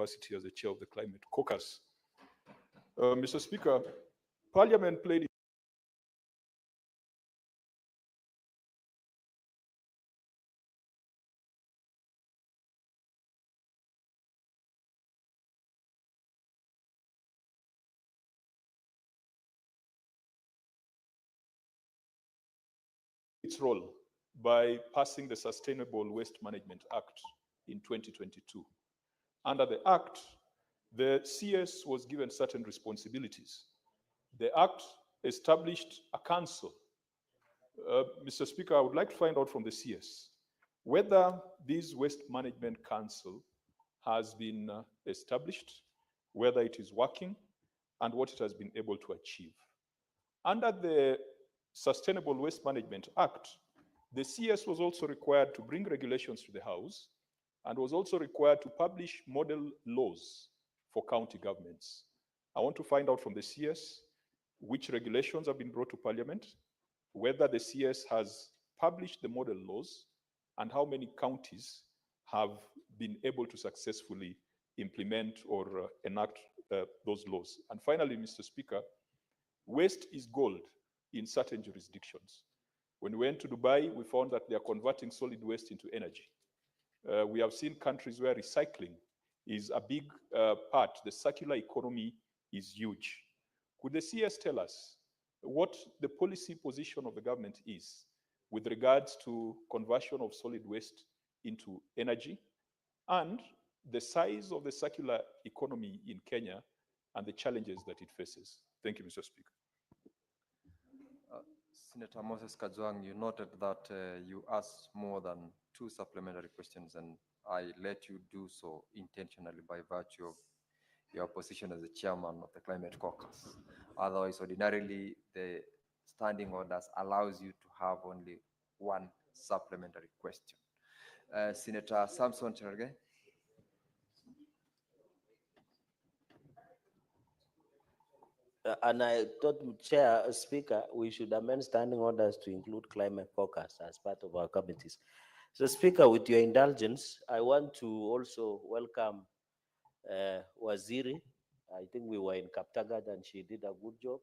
capacity as the chair of the Climate Caucus. Mr. Speaker, Parliament played its role by passing the Sustainable Waste Management Act in 2022. Under the Act, the CS was given certain responsibilities. The Act established a council. Mr. Speaker, I would like to find out from the CS whether this Waste Management Council has been established, whether it is working, and what it has been able to achieve. Under the Sustainable Waste Management Act, the CS was also required to bring regulations to the House and was also required to publish model laws for county governments. I want to find out from the CS which regulations have been brought to Parliament, whether the CS has published the model laws, and how many counties have been able to successfully implement or enact those laws. And finally, Mr. Speaker, waste is gold in certain jurisdictions. When we went to Dubai, we found that they are converting solid waste into energy. We have seen countries where recycling is a big part. The circular economy is huge. Could the CS tell us what the policy position of the government is with regards to conversion of solid waste into energy, and the size of the circular economy in Kenya and the challenges that it faces? Thank you, Mr. Speaker. Senator Moses Kajwang, you noted that you asked more than 2 supplementary questions, and I let you do so intentionally by virtue of your position as the chairman of the Climate Caucus. Otherwise, ordinarily, the standing orders allows you to have only 1 supplementary question. Senator Samson Cherargei. And I thought, Speaker, we should amend standing orders to include Climate Caucus as part of our committees. So, Speaker, with your indulgence, I want to also welcome Waziri. I think we were in Kaptagat and she did a good job.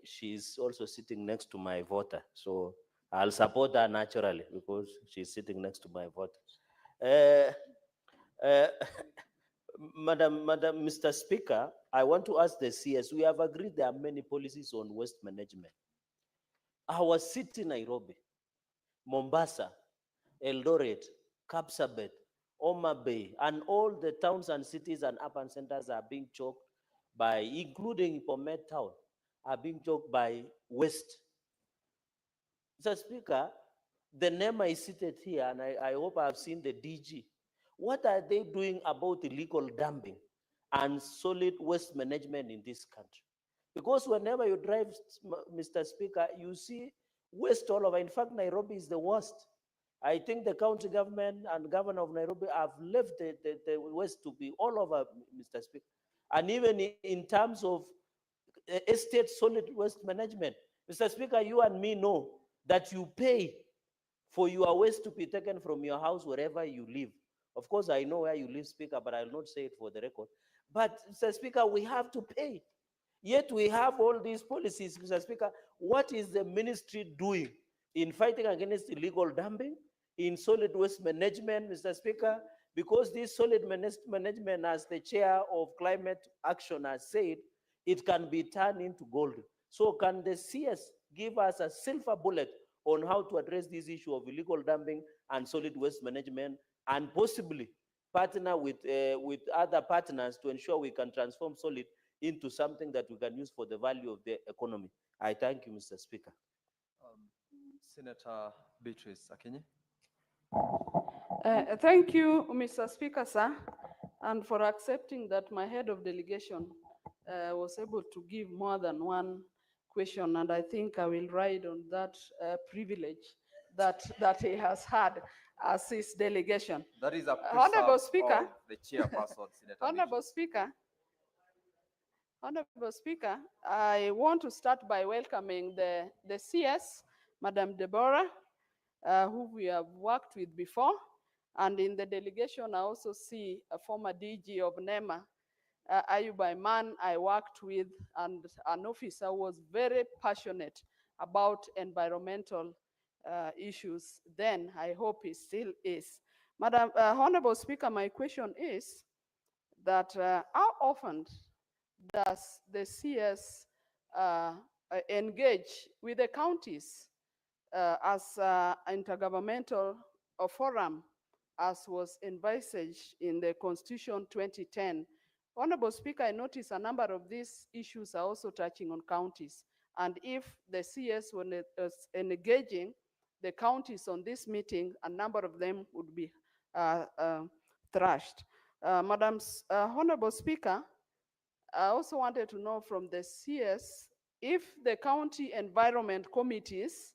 She's also sitting next to my voter. So I'll support her naturally because she's sitting next to my voter. Mr. Speaker, I want to ask the CS, we have agreed there are many policies on waste management. Our city, Nairobi, Mombasa, Eldoret, Kapsabet, Homa Bay, and all the towns and cities and urban centers are being choked by, including Bomet town, are being choked by waste. Mr. Speaker, the NEMA is seated here, and I hope I've seen the DG. What are they doing about illegal dumping and solid waste management in this country? Because whenever you drive, Mr. Speaker, you see waste all over. In fact, Nairobi is the worst. I think the county government and governor of Nairobi have left the waste to be all over, Mr. Speaker. And even in terms of estate solid waste management, Mr. Speaker, you and me know that you pay for your waste to be taken from your house wherever you live. Of course, I know where you live, Speaker, but I'll not say it for the record. But, Mr. Speaker, we have to pay. Yet we have all these policies, Mr. Speaker. What is the ministry doing in fighting against illegal dumping, in solid waste management, Mr. Speaker? Because this solid management, as the chair of climate action has said, it can be turned into gold. So can the CS give us a silver bullet on how to address this issue of illegal dumping and solid waste management, and possibly partner with other partners to ensure we can transform solid into something that we can use for the value of the economy? I thank you, Mr. Speaker. Senator Beatrice Akinyi. Thank you, Mr. Speaker, sir, and for accepting that my head of delegation was able to give more than 1 question, and I think I will ride on that privilege that he has had as his delegation. That is a Honorable Speaker, of the chairperson, Senator Honorable Speaker, I want to start by welcoming the CS, Madam Deborah, who we have worked with before, And in the delegation, I also see a former DG of NEMA, Ayub Aiman, I worked with, and an officer was very passionate about environmental issues then. I hope he still is. Madam Honorable Speaker, my question is that how often does the CS engage with the counties as intergovernmental forum, as was envisaged in the Constitution 2010? Honorable Speaker, I notice a number of these issues are also touching on counties. And if the CS was engaging the counties on this meeting, a number of them would be thrashed. Madam Honorable Speaker, I also wanted to know from the CS if the county environment committees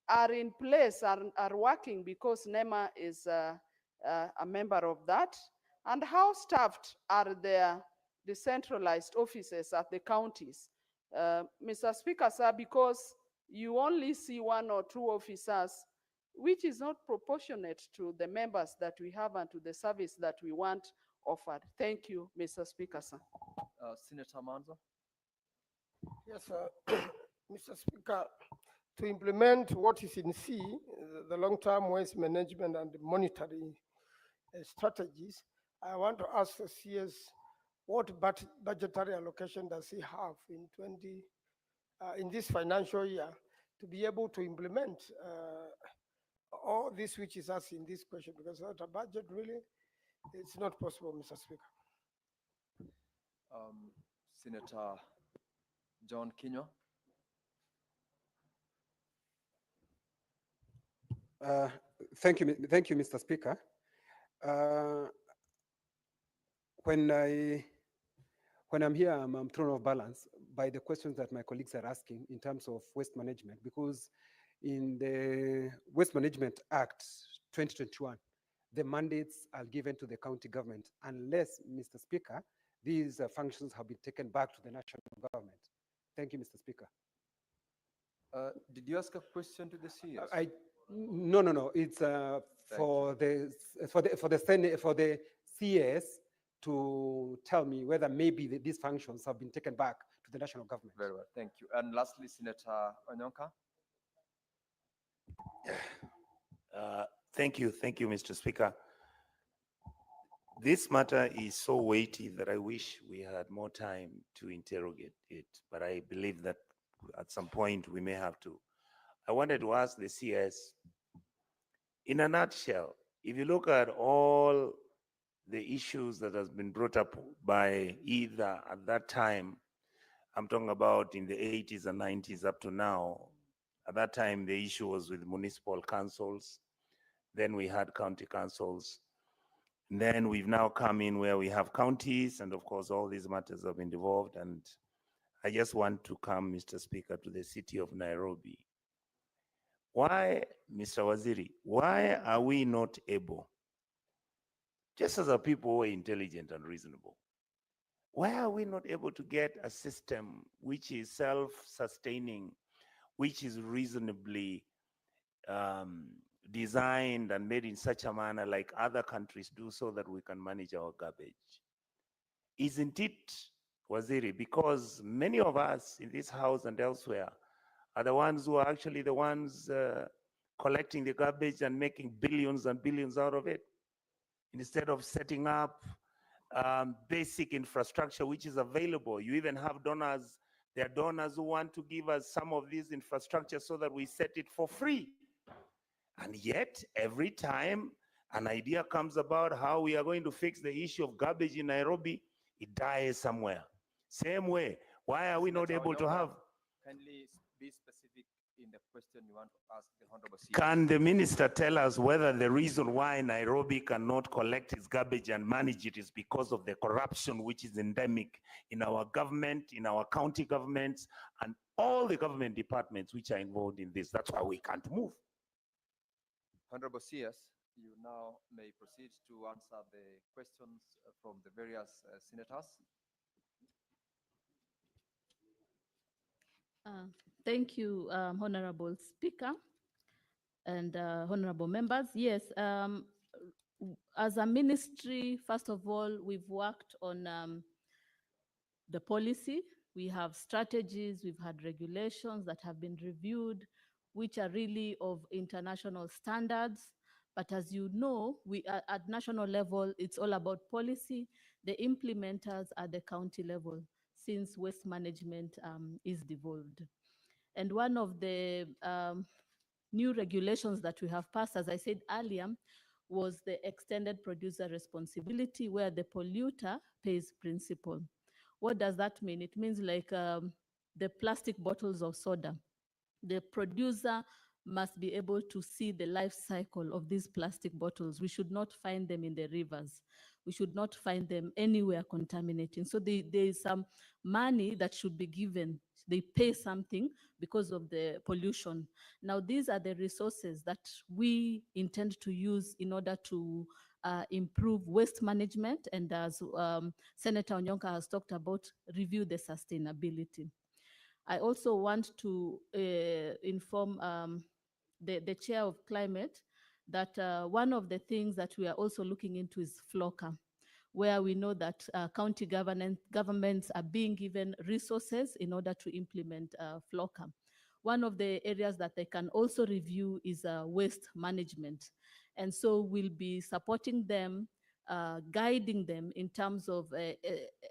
are in place, are working, because NEMA is a member of that, and how staffed are their decentralized offices at the counties? Mr. Speaker, sir, because you only see one or two officers, which is not proportionate to the members that we have and to the service that we want offered. Thank you, Mr. Speaker, sir. Senator Manzo. Yes, Mr. Speaker, to implement what is in C, the long-term waste management and monitoring strategies, I want to ask the CS what budgetary allocation does he have in this financial year to be able to implement all this which is asked in this question, because without a budget, really, it's not possible, Mr. Speaker. Senator John Kinyo. Thank you, Mr. Speaker. When I'm here, I'm thrown off balance by the questions that my colleagues are asking in terms of waste management, because in the Waste Management Act 2021, the mandates are given to the county government unless, Mr. Speaker, these functions have been taken back to the national government. Thank you, Mr. Speaker. Did you ask a question to the CS? No. It's for the CS to tell me whether maybe these functions have been taken back to the national government. Very well, thank you. And lastly, Senator Onyonka. Thank you, Mr. Speaker. This matter is so weighty that I wish we had more time to interrogate it, but I believe that at some point we may have to. I wanted to ask the CS, in a nutshell, if you look at all the issues that has been brought up by either at that time, I'm talking about in the 80s and 90s up to now, at that time the issue was with municipal councils, then we had county councils, and then we've now come in where we have counties, and of course all these matters have been devolved. And I just want to come, Mr. Speaker, to the city of Nairobi. Why, Mr. Waziri, why are we not able, just as a people who are intelligent and reasonable, why are we not able to get a system which is self-sustaining, which is reasonably designed and made in such a manner like other countries do, so that we can manage our garbage? Isn't it, Waziri, because many of us in this house and elsewhere are the ones who are actually the ones collecting the garbage and making billions and billions out of it, instead of setting up basic infrastructure which is available? You even have donors. There are donors who want to give us some of these infrastructure so that we set it for free. And yet, every time an idea comes about how we are going to fix the issue of garbage in Nairobi, it dies somewhere. Same way, why are we not able to have? Kindly be specific in the question you want to ask the Honorable CS. Can the minister tell us whether the reason why Nairobi cannot collect its garbage and manage it is because of the corruption which is endemic in our government, in our county governments, and all the government departments which are involved in this? That's why we can't move. Honorable CS, you now may proceed to answer the questions from the various senators. Thank you, Honorable Speaker and honorable members. Yes, as a ministry, first of all, we've worked on the policy. We have strategies, we've had regulations that have been reviewed, which are really of international standards. But as you know, we are at national level, it's all about policy. The implementers at the county level, since waste management is devolved. And one of the new regulations that we have passed, as I said earlier, was the extended producer responsibility, where the polluter pays principal. What does that mean? It means like the plastic bottles of soda. The producer must be able to see the life cycle of these plastic bottles. We should not find them in the rivers. We should not find them anywhere contaminating. So there is some money that should be given. They pay something because of the pollution. Now, these are the resources that we intend to use in order to improve waste management, and as Senator Onyonka has talked about, review the sustainability. I also want to inform the chair of climate that one of the things that we are also looking into is FLOCA, where we know that county governments are being given resources in order to implement FLOCA. One of the areas that they can also review is waste management. And so we'll be supporting them, guiding them in terms of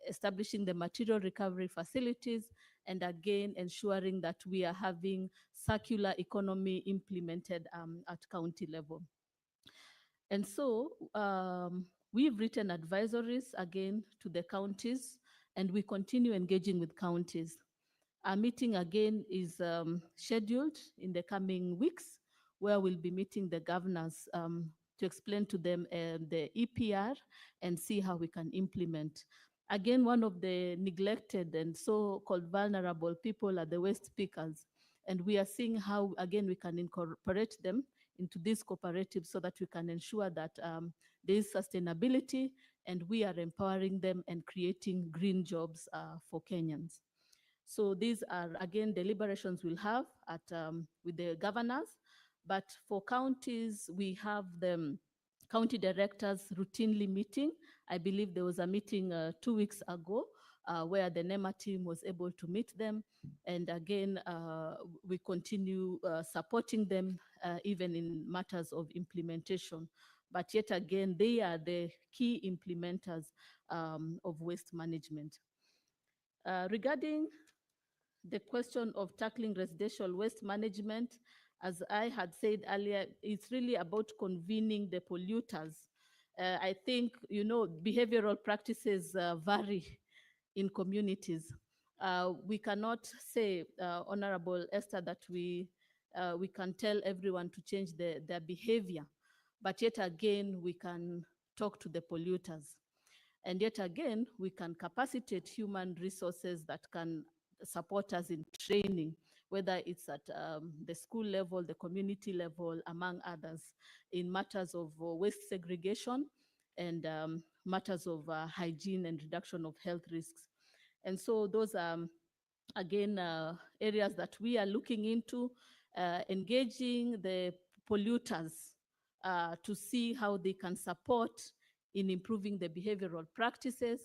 establishing the material recovery facilities, and again, ensuring that we are having circular economy implemented at county level. And so we've written advisories again to the counties, and we continue engaging with counties. Our meeting again is scheduled in the coming weeks, where we'll be meeting the governors to explain to them the EPR and see how we can implement. Again, one of the neglected and so-called vulnerable people are the waste pickers. And we are seeing how, again, we can incorporate them into these cooperatives so that we can ensure that there is sustainability, and we are empowering them and creating green jobs for Kenyans. So these are, again, deliberations we'll have at with the governors. But for counties, we have the county directors routinely meeting. I believe there was a meeting 2 weeks ago where the NEMA team was able to meet them. And again, we continue supporting them even in matters of implementation. But yet again, they are the key implementers of waste management. Regarding the question of tackling residential waste management, as I had said earlier, it's really about convening the polluters. I think, you know, behavioral practices vary in communities. We cannot say, Honorable Esther, that we can tell everyone to change their behavior, but yet again, we can talk to the polluters. And yet again, we can capacitate human resources that can support us in training, whether it's at the school level, the community level, among others, in matters of waste segregation and matters of hygiene and reduction of health risks. And so those are, again, areas that we are looking into, engaging the polluters to see how they can support in improving the behavioral practices.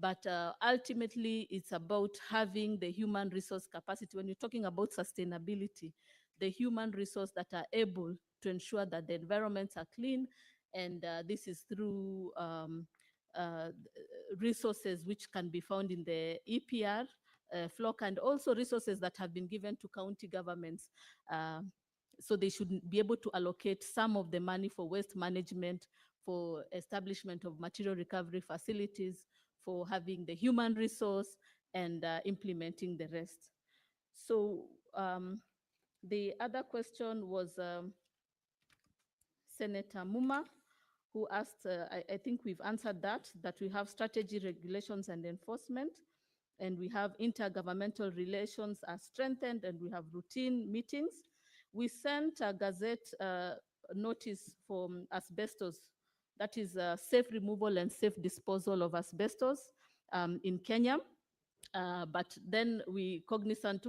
But ultimately, it's about having the human resource capacity. When you're talking about sustainability, the human resource that are able to ensure that the environments are clean, and this is through resources which can be found in the EPR, FLOC, and also resources that have been given to county governments. So they should be able to allocate some of the money for waste management, for establishment of material recovery facilities, for having the human resource, and implementing the rest. So the other question was Senator Muma, who asked, I think we've answered that we have strategy, regulations, and enforcement, and we have intergovernmental relations are strengthened, and we have routine meetings. We sent a gazette notice for asbestos, that is safe removal and safe disposal of asbestos in Kenya. But then we cognizant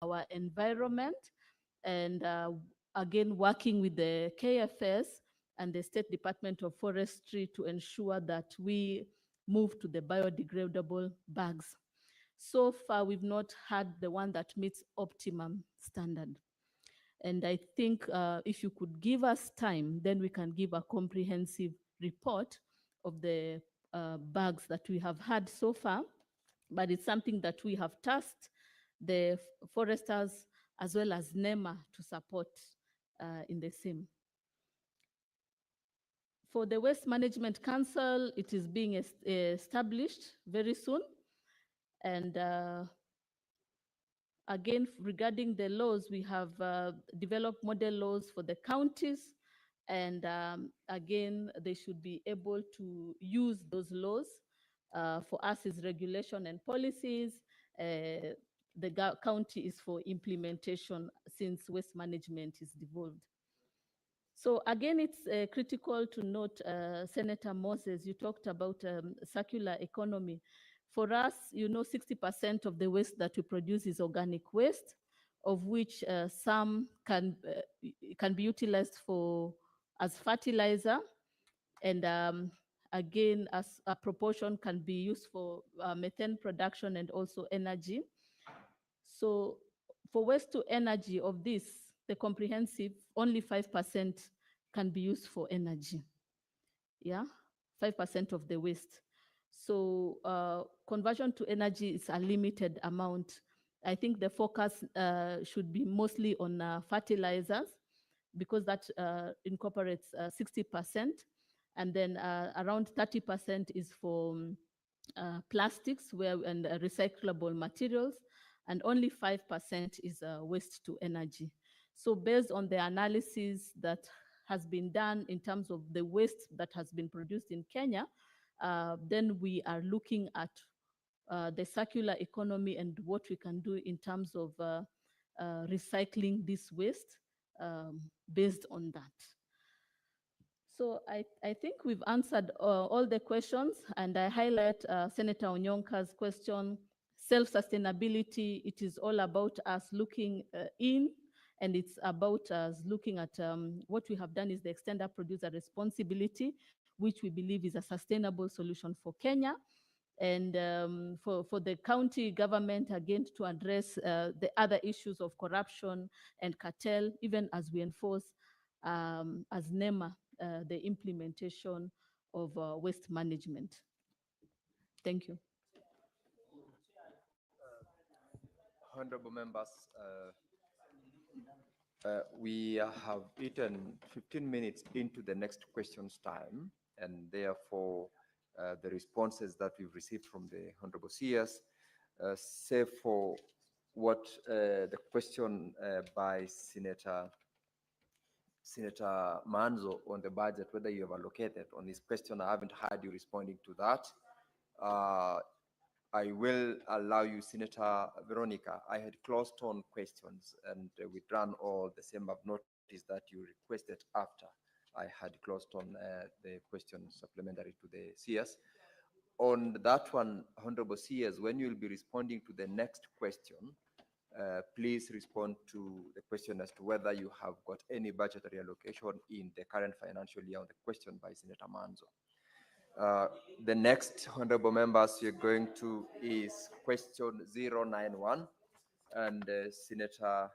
our environment, and again, working with the KFS and the State Department of Forestry to ensure that we move to the biodegradable bags. So far, we've not had the one that meets optimum standard. And I think if you could give us time, then we can give a comprehensive report of the bags that we have had so far. But it's something that we have tasked the foresters as well as NEMA to support in the same. For the Waste Management Council, it is being established very soon. And again, regarding the laws, we have developed model laws for the counties. And again, they should be able to use those laws. For us is regulation and policies. The county is for implementation since waste management is devolved. So again, it's critical to note, Senator Moses, you talked about circular economy. For us, 60% of the waste that we produce is organic waste, of which some can be utilized as fertilizer, and again, as a proportion can be used for methane production and also energy. So for waste to energy of this, the comprehensive, only 5% can be used for energy. Yeah, 5% of the waste. So conversion to energy is a limited amount. I think the focus should be mostly on fertilizers, because that incorporates 60%, and then around 30% is for plastics and recyclable materials, and only 5% is waste to energy. So based on the analysis that has been done in terms of the waste that has been produced in Kenya, then we are looking at the circular economy and what we can do in terms of recycling this waste based on that. So I think we've answered all the questions, and I highlight Senator Onyonka's question, self-sustainability. It is all about us looking in, and it's about us looking at what we have done is the extended producer responsibility, which we believe is a sustainable solution for Kenya. And for the county government, again, to address the other issues of corruption and cartel, even as we enforce as NEMA, the implementation of waste management. Thank you. Honorable members, we have eaten 15 minutes into the next questions time, and therefore the responses that we've received from the Honorable CS, save for what the question by Senator Manzo on the budget, whether you have allocated on this question. I haven't heard you responding to that. I will allow you, Senator Veronica. I had closed on questions, and we've done all the same. I've noticed that you requested after I had closed on the question supplementary to the CS. On that one, Honorable CS, when you'll be responding to the next question, please respond to the question as to whether you have got any budgetary allocation in the current financial year on the question by Senator Manzo. The next honorable members you're going to is question 091, and Senator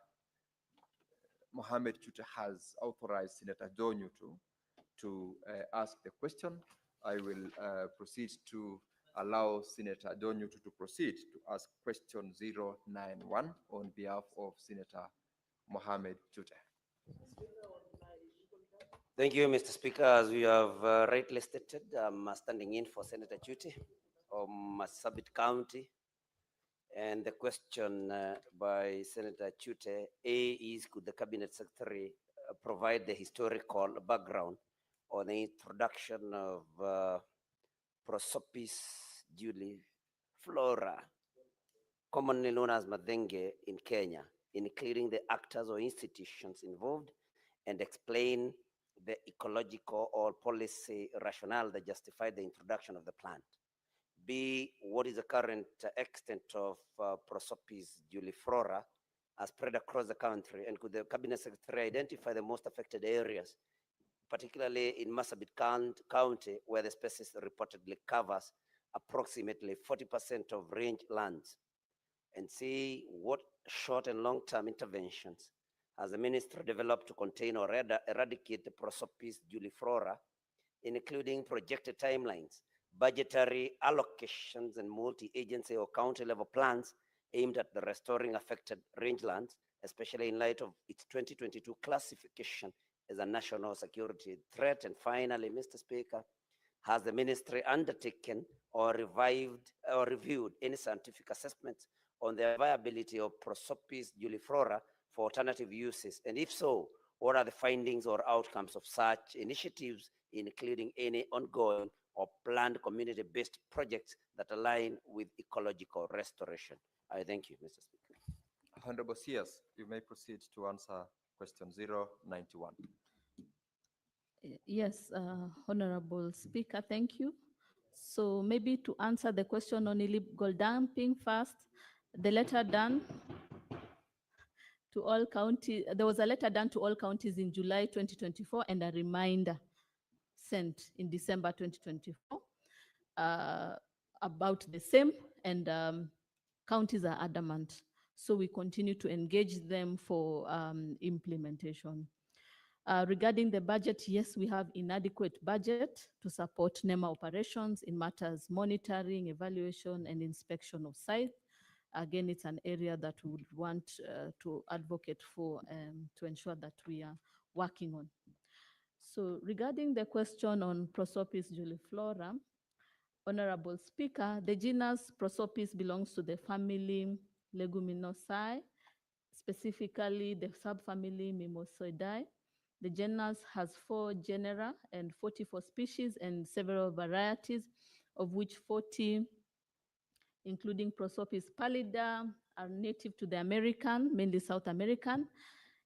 Mohammed Chute has authorized Senator Jonyu to ask the question. I will proceed to allow Senator Jonyu to proceed to ask question 091 on behalf of Senator Mohammed Chute. Thank you, Mr. Speaker. As we have rightly stated, I'm standing in for Senator Chute of Marsabit County. And the question by Senator Chute, A, is could the Cabinet Secretary provide the historical background on the introduction of Prosopis juliflora, commonly known as Madenge, in Kenya, including the actors or institutions involved, and explain the ecological or policy rationale that justified the introduction of the plant. B, what is the current extent of Prosopis juliflora are spread across the country? And could the Cabinet Secretary identify the most affected areas, particularly in Marsabit County, where the species reportedly covers approximately 40% of range lands, and see what short and long-term interventions has the ministry developed to contain or eradicate the Prosopis juliflora, including projected timelines, budgetary allocations, and multi-agency or county-level plans aimed at the restoring affected rangelands, especially in light of its 2022 classification as a national security threat. And finally, Mr. Speaker, has the ministry undertaken or reviewed any scientific assessments on the viability of Prosopis juliflora for alternative uses? And if so, what are the findings or outcomes of such initiatives, including any ongoing or planned community-based projects that align with ecological restoration? I thank you, Mr. Speaker. Honorable CS, you may proceed to answer question 091. Yes, Honorable Speaker, thank you. So maybe to answer the question on illegal dumping first, the letter done to all counties, there was a letter done to all counties in July 2024 and a reminder sent in December 2024 about the same, and counties are adamant. So we continue to engage them for implementation. Regarding the budget, yes, we have inadequate budget to support NEMA operations in matters monitoring, evaluation, and inspection of sites. Again, it's an area that we would want to advocate for to ensure that we are working on. So regarding the question on Prosopis juliflora, Honorable Speaker, the genus Prosopis belongs to the family Leguminosae, specifically the subfamily Mimosoidae. The genus has 4 genera and 44 species and several varieties, of which 40, including Prosopis pallida, are native to the American, mainly South American.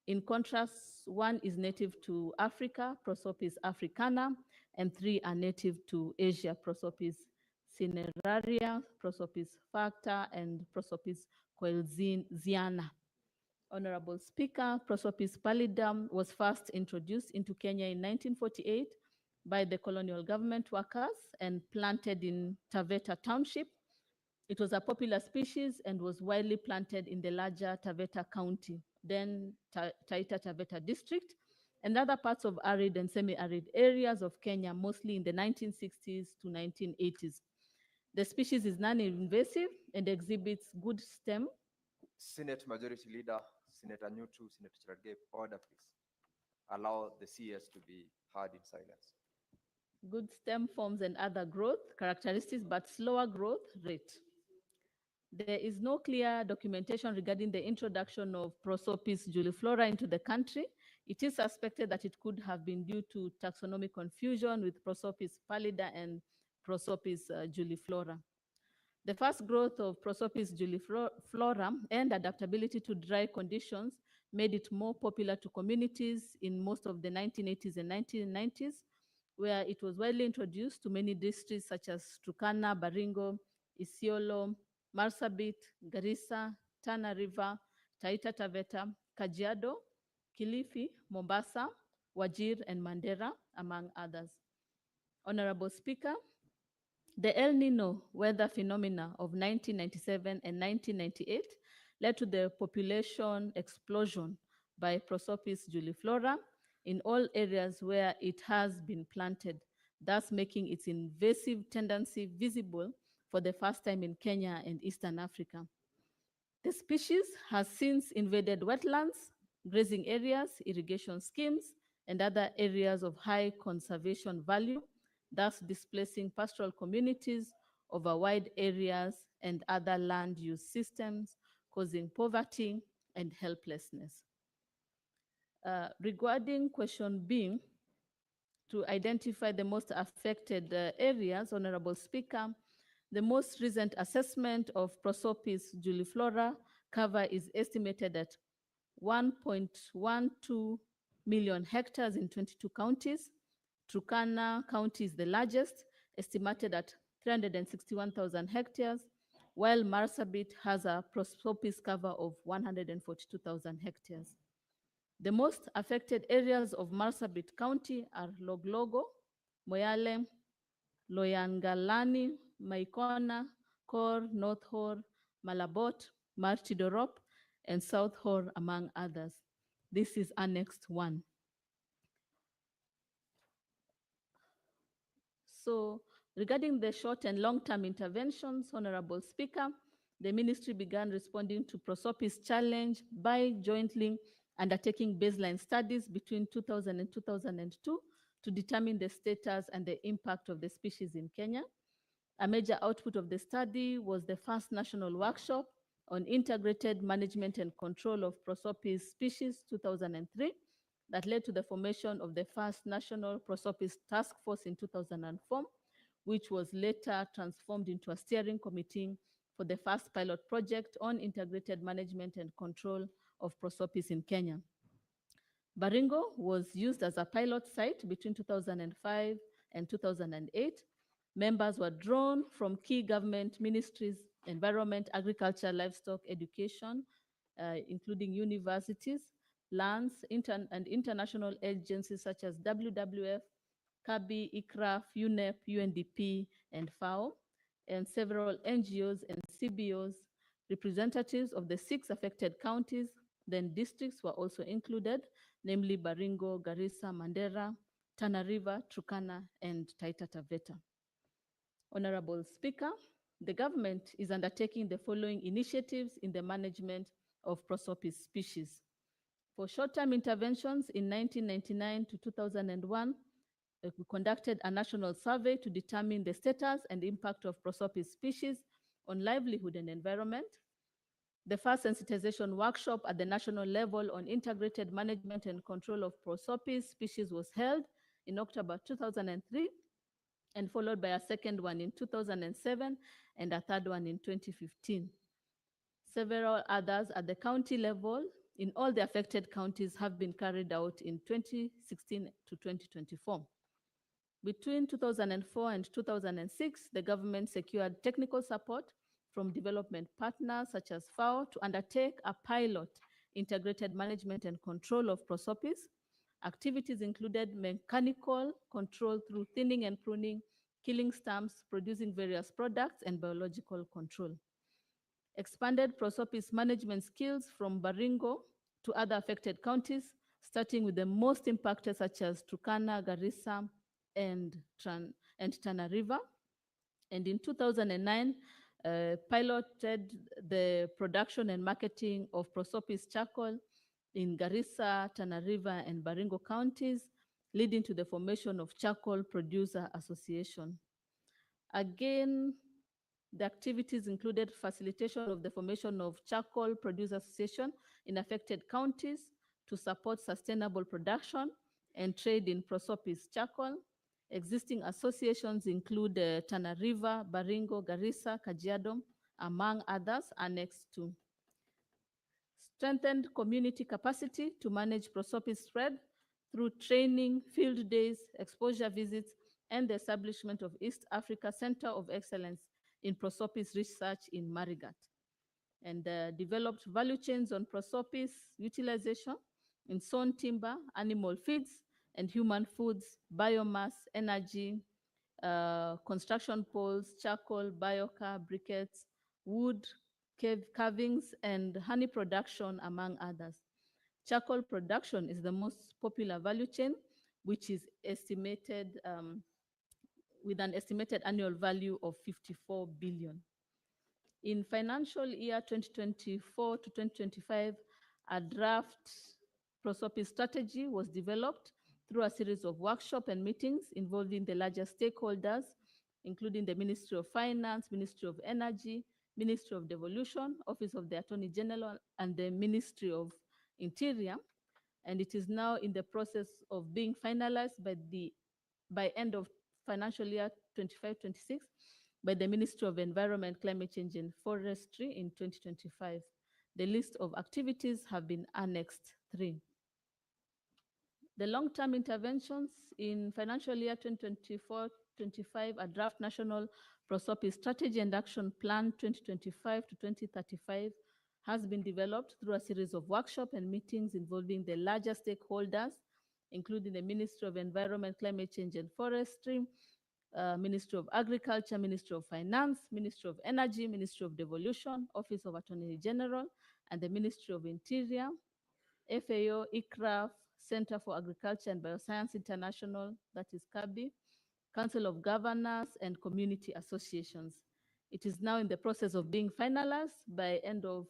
In contrast, 1 is native to Africa, Prosopis africana, and 3 are native to Asia, Prosopis cineraria, Prosopis facta, and Prosopis coelziana. Honorable Speaker, Prosopis pallidum was first introduced into Kenya in 1948 by the colonial government workers and planted in Taveta Township. It was a popular species and was widely planted in the larger Taveta County, then Taita Taveta District, and other parts of arid and semi-arid areas of Kenya, mostly in the 1960s to 1980s. The species is non-invasive and exhibits good stem. Senate Majority Leader, Senator Newtu, Senator Cherargei, order please. Allow the CS to be heard in silence. Good stem forms and other growth characteristics, but slower growth rate. There is no clear documentation regarding the introduction of Prosopis juliflora into the country. It is suspected that it could have been due to taxonomic confusion with Prosopis pallida and Prosopis juliflora. The fast growth of Prosopis juliflora and adaptability to dry conditions made it more popular to communities in most of the 1980s and 1990s, where it was widely introduced to many districts such as Turkana, Baringo, Isiolo, Marsabit, Garissa, Tana River, Taita Taveta, Kajiado, Kilifi, Mombasa, Wajir, and Mandera, among others. Honorable Speaker, the El Nino weather phenomena of 1997 and 1998 led to the population explosion by Prosopis juliflora in all areas where it has been planted, thus making its invasive tendency visible for the first time in Kenya and Eastern Africa. The species has since invaded wetlands, grazing areas, irrigation schemes, and other areas of high conservation value, thus displacing pastoral communities over wide areas and other land use systems, causing poverty and helplessness. Regarding question B, to identify the most affected areas, Honorable Speaker, the most recent assessment of Prosopis juliflora cover is estimated at 1.12 million hectares in 22 counties. Turkana County is the largest, estimated at 361,000 hectares, while Marsabit has a prosopis cover of 142,000 hectares. The most affected areas of Marsabit County are Loglogo, Moyale, Loyangalani, Maikona, Kor, North Hor, Malabot, Martidorop, and South Hor, among others. This is Annex 1. So regarding the short and long-term interventions, Honorable Speaker, the ministry began responding to Prosopis challenge by jointly undertaking baseline studies between 2000 and 2002 to determine the status and the impact of the species in Kenya. A major output of the study was the first national workshop on integrated management and control of Prosopis species 2003 that led to the formation of the first national Prosopis task force in 2004, which was later transformed into a steering committee for the first pilot project on integrated management and control of Prosopis in Kenya. Baringo was used as a pilot site between 2005 and 2008. Members were drawn from key government ministries, environment, agriculture, livestock, education, including universities, lands, and international agencies such as WWF, CABI, ICRAF, UNEP, UNDP, and FAO, and several NGOs and CBOs. Representatives of the 6 affected counties, then districts, were also included, namely Baringo, Garissa, Mandera, Tana River, Turkana, and Taita Taveta. Honorable Speaker, the government is undertaking the following initiatives in the management of Prosopis species. For short-term interventions in 1999 to 2001, we conducted a national survey to determine the status and impact of Prosopis species on livelihood and environment. The first sensitization workshop at the national level on integrated management and control of Prosopis species was held in October 2003, and followed by a second one in 2007 and a third one in 2015. Several others at the county level in all the affected counties have been carried out in 2016 to 2024. Between 2004 and 2006, the government secured technical support from development partners such as FAO to undertake a pilot integrated management and control of Prosopis. Activities included mechanical control through thinning and pruning, killing stumps, producing various products, and biological control. Expanded Prosopis management skills from Baringo to other affected counties, starting with the most impacted such as Turkana, Garissa, and Tana River. And in 2009, piloted the production and marketing of Prosopis charcoal in Garissa, Tana River, and Baringo counties, leading to the formation of Charcoal Producer Association. Again, the activities included facilitation of the formation of Charcoal Producer Association in affected counties to support sustainable production and trade in Prosopis charcoal. Existing associations include Tana River, Baringo, Garissa, Kajiado, among others, annexed to. Strengthened community capacity to manage Prosopis spread through training, field days, exposure visits, and the establishment of East Africa Center of Excellence in Prosopis research in Marigat. And developed value chains on Prosopis utilization in sawn timber, animal feeds, and human foods, biomass, energy, construction poles, charcoal, biocar, briquettes, wood, carvings, and honey production, among others. Charcoal production is the most popular value chain, which is estimated with an estimated annual value of 54 billion. In financial year 2024 to 2025, a draft Prosopis strategy was developed through a series of workshops and meetings involving the larger stakeholders, including the Ministry of Finance, Ministry of Energy, Ministry of Devolution, Office of the Attorney General, and the Ministry of Interior. And it is now in the process of being finalized by end of financial year 25-26 by the Ministry of Environment, Climate Change and Forestry in 2025. The list of activities have been annexed 3. The long-term interventions in financial year 2024-25, a draft national Prosopis Strategy and Action Plan 2025 to 2035 has been developed through a series of workshops and meetings involving the larger stakeholders, including the Ministry of Environment, Climate Change and Forestry, Ministry of Agriculture, Ministry of Finance, Ministry of Energy, Ministry of Devolution, Office of Attorney General, and the Ministry of Interior, FAO, ICRAF, Center for Agriculture and Bioscience International, that is CABI, Council of Governors, and community associations. It is now in the process of being finalized by end of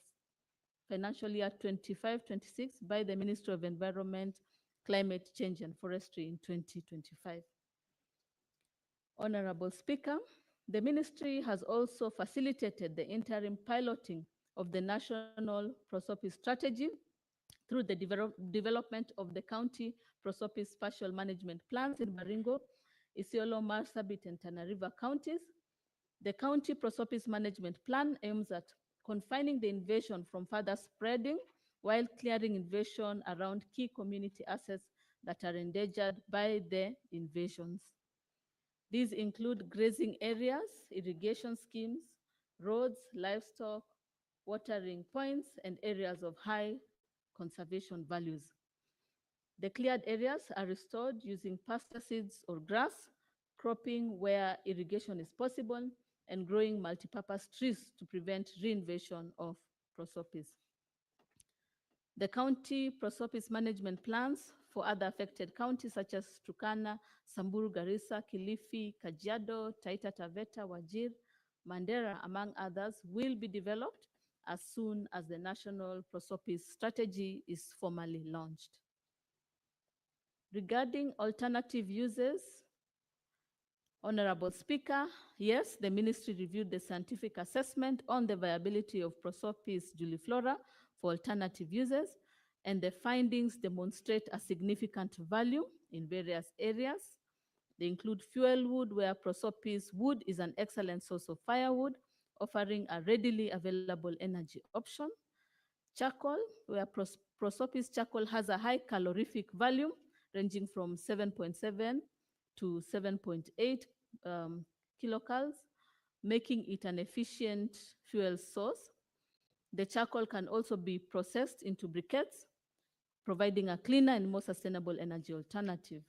financial year 25-26 by the Ministry of Environment, Climate Change and Forestry in 2025. Honorable Speaker, the ministry has also facilitated the interim piloting of the National Prosopis Strategy through the development of the county Prosopis spatial management plans in Baringo, Isiolo, Marsabit, and Tana River counties. The county Prosopis management plan aims at confining the invasion from further spreading while clearing invasion around key community assets that are endangered by the invasions. These include grazing areas, irrigation schemes, roads, livestock, watering points, and areas of high conservation values. The cleared areas are restored using pasture seeds or grass, cropping where irrigation is possible, and growing multipurpose trees to prevent reinvasion of prosopis. The county prosopis management plans for other affected counties such as Turkana, Samburu, Garissa, Kilifi, Kajiado, Taita Taveta, Wajir, Mandera, among others, will be developed as soon as the national prosopis strategy is formally launched. Regarding alternative uses, Honorable Speaker, yes, the ministry reviewed the scientific assessment on the viability of Prosopis juliflora for alternative uses, and the findings demonstrate a significant value in various areas. They include fuel wood, where Prosopis wood is an excellent source of firewood, offering a readily available energy option. Charcoal, where Prosopis charcoal has a high calorific value, ranging from 7.7 to 7.8 kilocalories, making it an efficient fuel source. The charcoal can also be processed into briquettes, providing a cleaner and more sustainable energy alternative.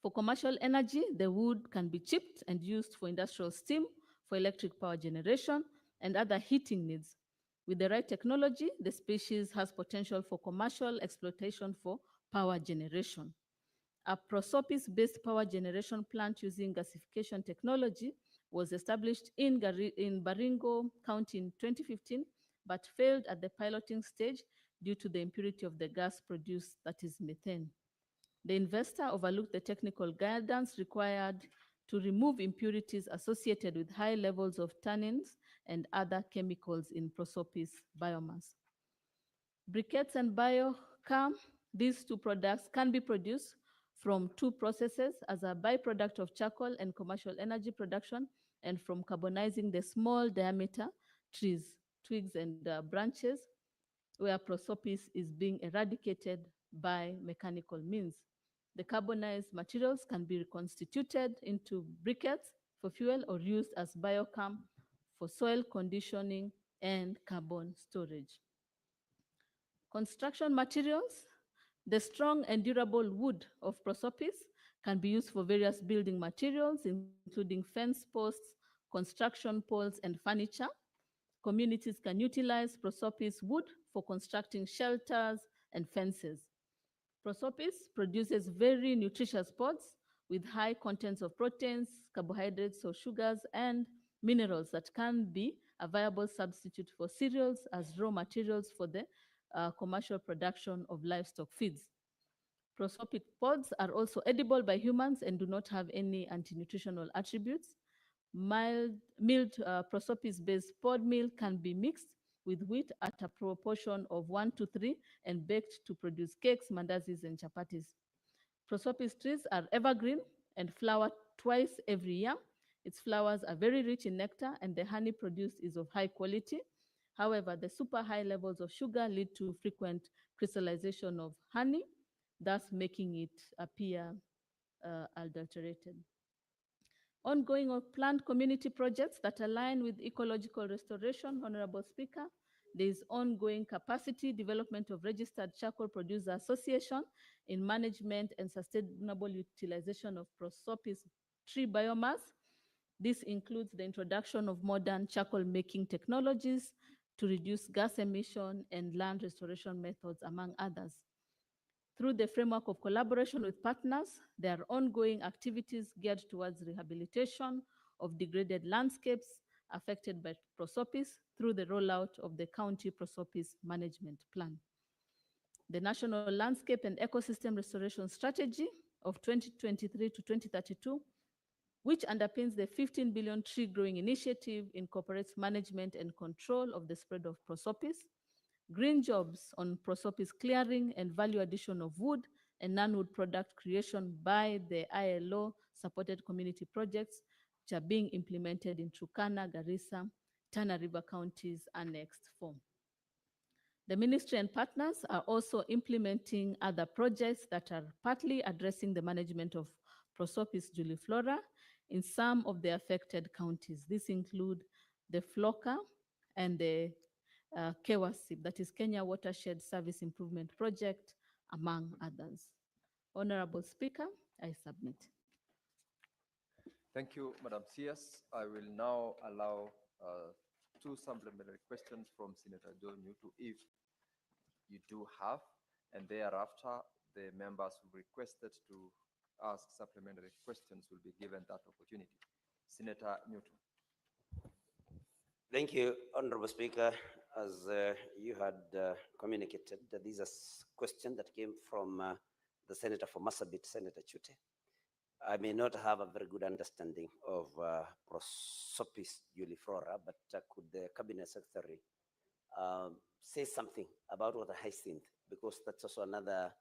For commercial energy, the wood can be chipped and used for industrial steam, for electric power generation, and other heating needs. With the right technology, the species has potential for commercial exploitation for power generation. A Prosopis-based power generation plant using gasification technology was established in Baringo County in 2015, but failed at the piloting stage due to the impurity of the gas produced, that is methane. The investor overlooked the technical guidance required to remove impurities associated with high levels of tannins and other chemicals in Prosopis biomass. Briquettes and biocam, these two products can be produced from two processes as a byproduct of charcoal and commercial energy production, and from carbonizing the small diameter trees, twigs, and branches, where Prosopis is being eradicated by mechanical means. The carbonized materials can be reconstituted into briquettes for fuel or used as biocam for soil conditioning and carbon storage. Construction materials. The strong and durable wood of Prosopis can be used for various building materials, including fence posts, construction poles, and furniture. Communities can utilize Prosopis wood for constructing shelters and fences. Prosopis produces very nutritious pods with high contents of proteins, carbohydrates, or sugars, and minerals that can be a viable substitute for cereals as raw materials for the commercial production of livestock feeds. Prosopis pods are also edible by humans and do not have any anti-nutritional attributes. Milled Prosopis-based pod meal can be mixed with wheat at a proportion of 1:3 and baked to produce cakes, mandazis, and chapatis. Prosopis trees are evergreen and flower twice every year. Its flowers are very rich in nectar, and the honey produced is of high quality. However, the super high levels of sugar lead to frequent crystallization of honey, thus making it appear adulterated. Ongoing or planned community projects that align with ecological restoration, Honorable Speaker. There is ongoing capacity development of registered charcoal producer association in management and sustainable utilization of prosopis tree biomass. This includes the introduction of modern charcoal making technologies to reduce gas emission and land restoration methods, among others. Through the framework of collaboration with partners, there are ongoing activities geared towards rehabilitation of degraded landscapes affected by prosopis through the rollout of the County Prosopis Management Plan. The National Landscape and Ecosystem Restoration Strategy of 2023 to 2032, which underpins the 15 billion tree growing initiative, incorporates management and control of the spread of prosopis, green jobs on prosopis clearing and value addition of wood and non-wood product creation by the ILO supported community projects which are being implemented in Turkana, Garissa, Tana River counties annexed form. The ministry and partners are also implementing other projects that are partly addressing the management of prosopis juliflora in some of the affected counties. These include the FLOCA and the KEWASIP, that is Kenya Watershed Service Improvement Project, among others. Honorable Speaker, I submit. Thank you, Madam CS. I will now allow two supplementary questions from Senator John Newton, if you do have, and thereafter the members who requested to ask supplementary questions will be given that opportunity. Senator Newton. Thank you, Honorable Speaker. As you had communicated, these are questions that came from the Senator for Marsabit, Senator Chute. I may not have a very good understanding of prosopis juliflora, but could the Cabinet Secretary say something about water hyacinth, because that's also another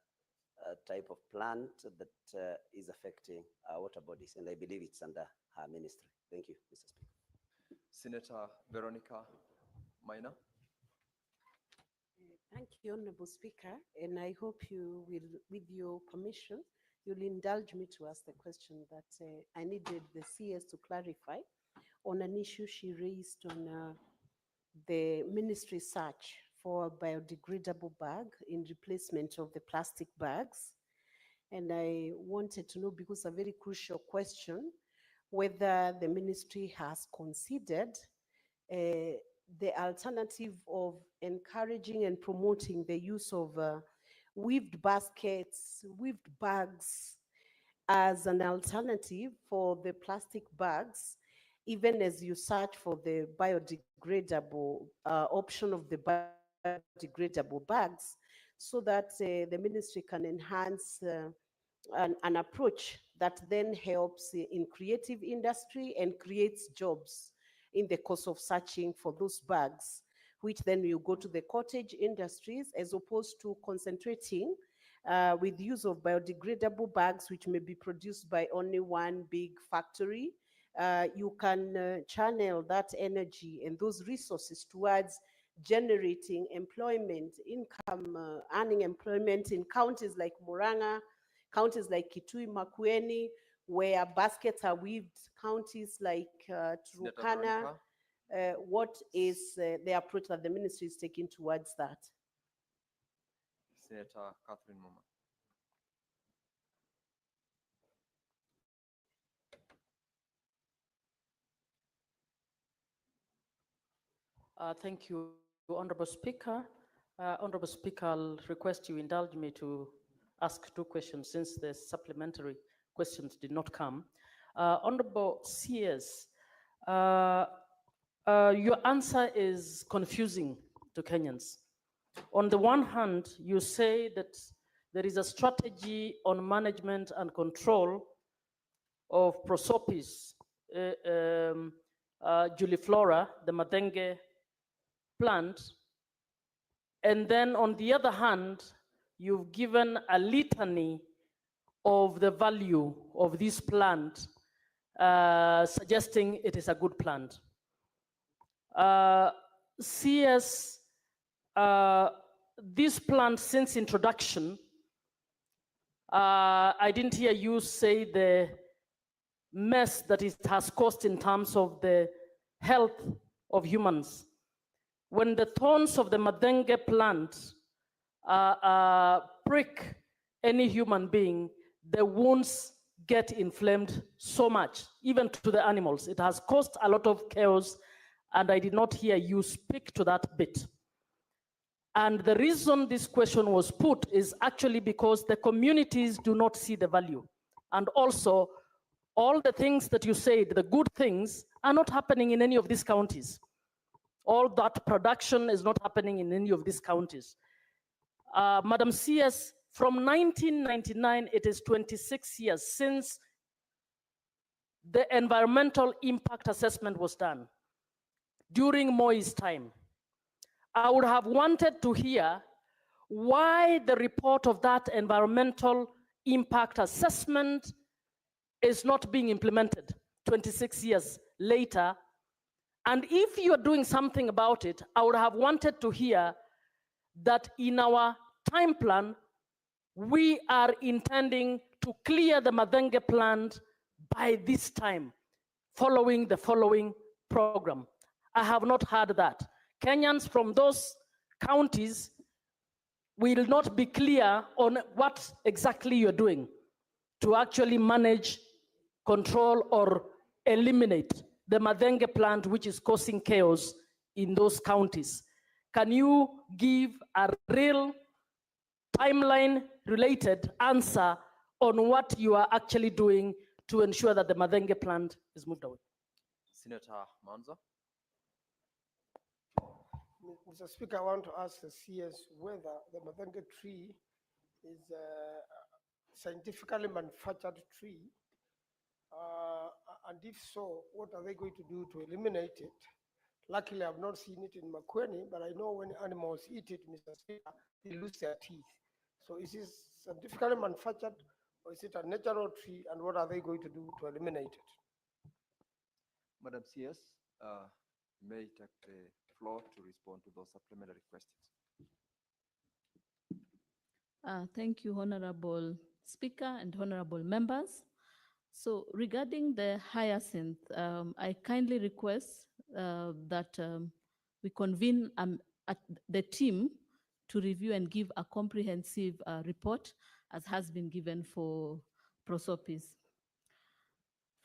type of plant that is affecting our water bodies, and I believe it's under her ministry. Thank you, Mr. Speaker. Senator Veronica Maina. Thank you, Honorable Speaker, and I hope you will, with your permission, you'll indulge me to ask the question that I needed the CS to clarify on an issue she raised on the ministry search for a biodegradable bag in replacement of the plastic bags. And I wanted to know, because a very crucial question, whether the ministry has considered the alternative of encouraging and promoting the use of weaved baskets, weaved bags as an alternative for the plastic bags, even as you search for the biodegradable option of the biodegradable bags, so that the ministry can enhance an approach that then helps in creative industry and creates jobs in the course of searching for those bags, which then will go to the cottage industries, as opposed to concentrating with use of biodegradable bags, which may be produced by only one big factory. You can channel that energy and those resources towards generating employment, income, earning employment in counties like Murang'a, counties like Kitui, Makueni, where baskets are weaved, counties like Turkana. What is the approach that the ministry is taking towards that? Senator Catherine Moma. Thank you, Honorable Speaker. Honorable Speaker, I'll request you indulge me to ask two questions since the supplementary questions did not come. Honorable CS, your answer is confusing to Kenyans. On the one hand, you say that there is a strategy on management and control of prosopis juliflora, the Madenge plant, and then on the other hand, you've given a litany of the value of this plant, suggesting it is a good plant. CS, this plant since introduction, I didn't hear you say mess that it has caused in terms of the health of humans. When the thorns of the madenge plant prick any human being, the wounds get inflamed so much, even to the animals. It has caused a lot of chaos, and I did not hear you speak to that bit. And the reason this question was put is actually because the communities do not see the value. And also, all the things that you said, the good things, are not happening in any of these counties. All that production is not happening in any of these counties. Madam CS, from 1999, it is 26 years since the environmental impact assessment was done during Moi's time. I would have wanted to hear why the report of that environmental impact assessment is not being implemented 26 years later. And if you are doing something about it, I would have wanted to hear that in our time plan, we are intending to clear the Madenge plant by this time, following the following program. I have not heard that. Kenyans from those counties will not be clear on what exactly you're doing to actually manage, control, or eliminate the Madenge plant, which is causing chaos in those counties. Can you give a real timeline-related answer on what you are actually doing to ensure that the Madenge plant is moved away? Senator Manzo. Mr. Speaker, I want to ask the CS whether the Madenge tree is a scientifically manufactured tree, and if so, what are they going to do to eliminate it? Luckily, I've not seen it in Makueni, but I know when animals eat it, Mr. Speaker, they lose their teeth. So is this scientifically manufactured, or is it a natural tree, and what are they going to do to eliminate it? Madam CS, may take the floor to respond to those supplementary questions. Thank you, Honorable Speaker and honorable members. So regarding the hyacinth, I kindly request that we convene at the team to review and give a comprehensive report as has been given for prosopis.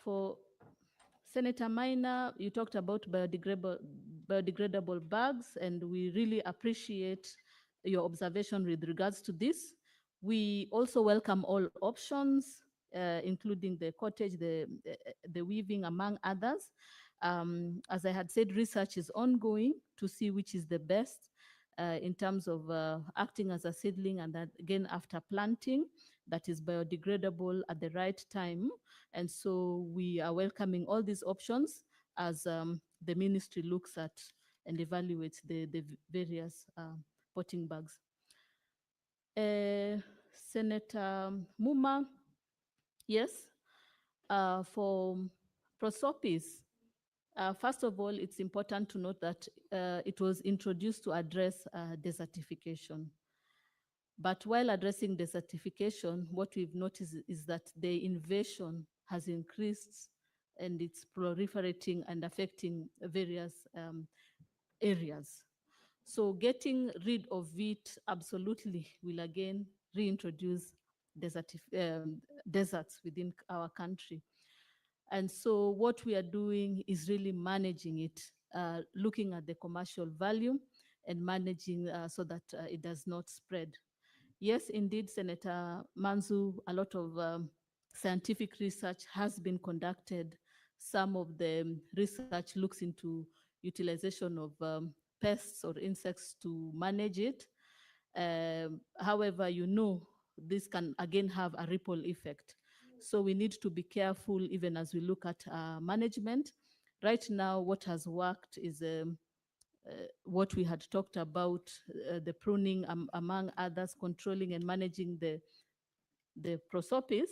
For Senator Minor, you talked about biodegradable bags, and we really appreciate your observation with regards to this. We also welcome all options, including the cottage, the weaving, among others. As I had said, research is ongoing to see which is the best in terms of acting as a seedling, and that, again, after planting, that is biodegradable at the right time. And so we are welcoming all these options as the ministry looks at and evaluates the various potting bags. Senator Muma, yes, for prosopis, first of all, it's important to note that it was introduced to address desertification. But while addressing desertification, what we've noticed is that the invasion has increased and it's proliferating and affecting various areas. So getting rid of it absolutely will again reintroduce deserts within our country. And so what we are doing is really managing it, looking at the commercial value and managing so that it does not spread. Yes, indeed, Senator Manzu, a lot of scientific research has been conducted. Some of the research looks into utilization of pests or insects to manage it. However, you know, this can again have a ripple effect. So we need to be careful even as we look at management. Right now, what has worked is what we had talked about, the pruning, among others, controlling and managing the prosopis.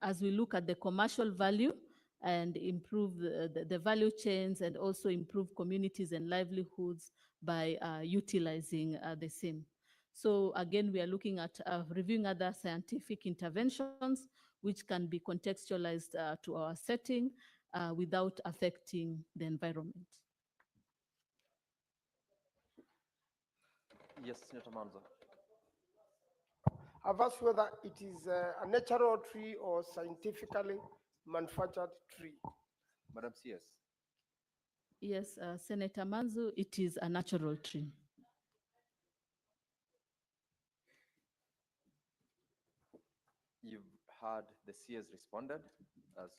As we look at the commercial value and improve the value chains and also improve communities and livelihoods by utilizing the same. So again, we are looking at reviewing other scientific interventions which can be contextualized to our setting without affecting the environment. Yes, Senator Manzo. I've asked whether it is a natural tree or scientifically manufactured tree. Madam CS. Yes, Senator Manzu, it is a natural tree. You've heard the CS responded as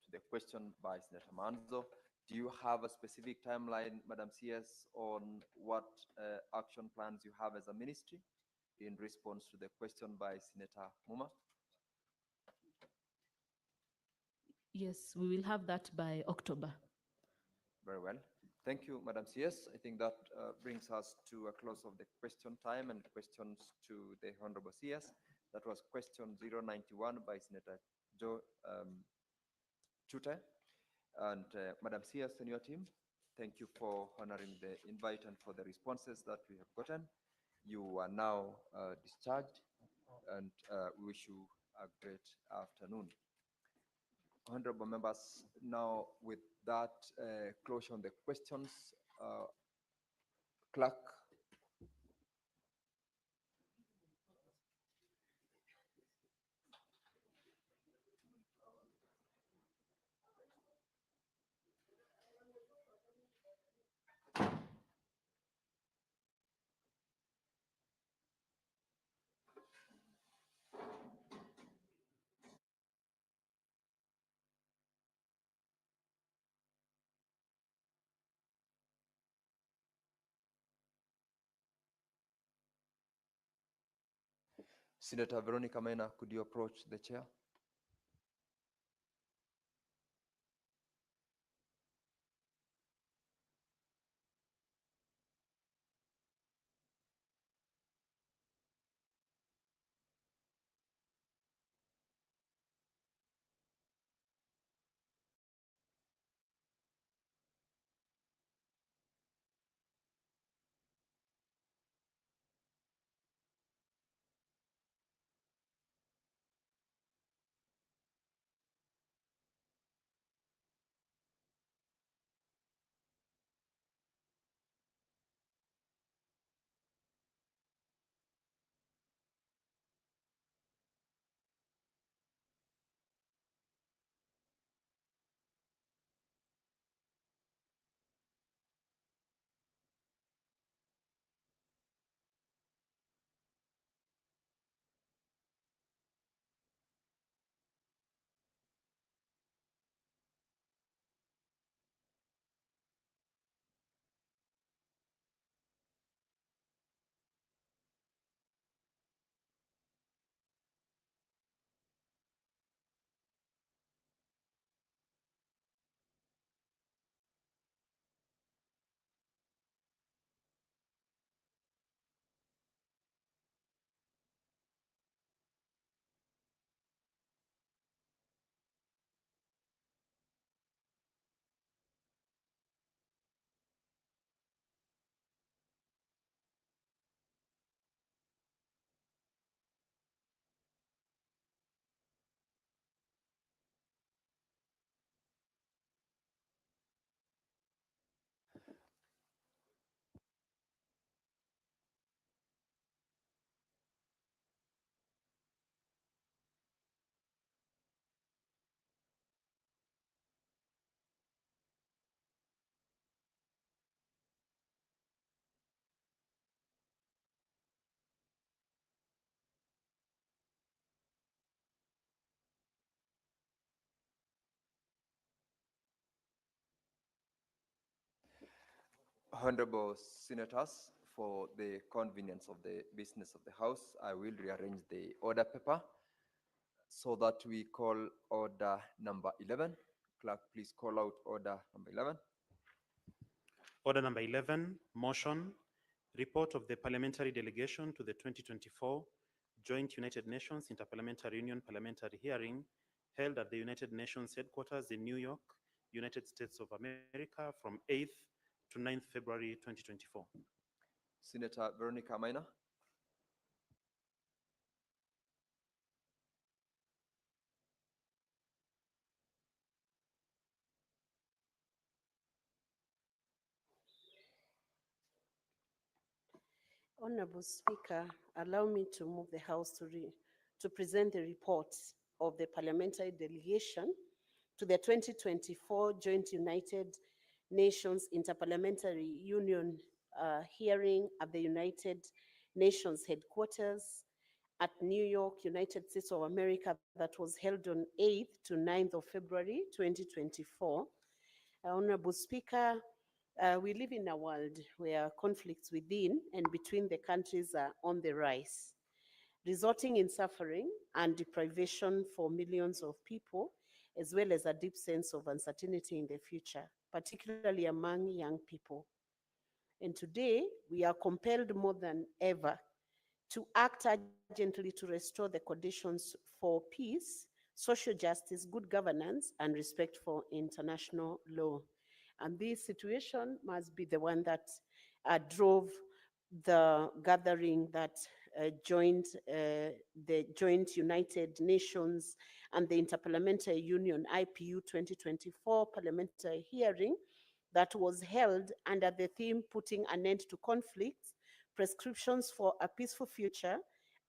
to the question by Senator Manzo. Do you have a specific timeline, Madam CS, on what action plans you have as a ministry in response to the question by Senator Muma? Yes, we will have that by October. Very well. Thank you, Madam CS. I think that brings us to a close of the question time and questions to the Honorable CS. That was question 091 by Senator Joe Chute. And Madam CS and your team, thank you for honoring the invite and for the responses that we have gotten. You are now discharged, and we wish you a great afternoon. Honorable members, now with that closure on the questions, clerk. Senator Veronica Mena, could you approach the chair? Honorable Senators, for the convenience of the business of the House, I will rearrange the order paper so that we call order number 11. Clerk, please call out order number 11. Order number 11, motion, report of the parliamentary delegation to the 2024 Joint United Nations Interparliamentary Union parliamentary hearing held at the United Nations headquarters in New York, United States of America from 8th to 9th February 2024. Senator Veronica Mena. Honorable Speaker, allow me to move the House to present the report of the parliamentary delegation to the 2024 Joint United Nations Interparliamentary Union hearing at the United Nations headquarters at New York, United States of America, that was held on 8th to 9th of February 2024. Honorable Speaker, we live in a world where conflicts within and between the countries are on the rise, resulting in suffering and deprivation for millions of people, as well as a deep sense of uncertainty in the future, particularly among young people. And today, we are compelled more than ever to act urgently to restore the conditions for peace, social justice, good governance, and respect for international law. And this situation must be the one that drove the gathering that joined the Joint United Nations and the Interparliamentary Union IPU 2024 parliamentary hearing that was held under the theme Putting an End to Conflicts, Prescriptions for a Peaceful Future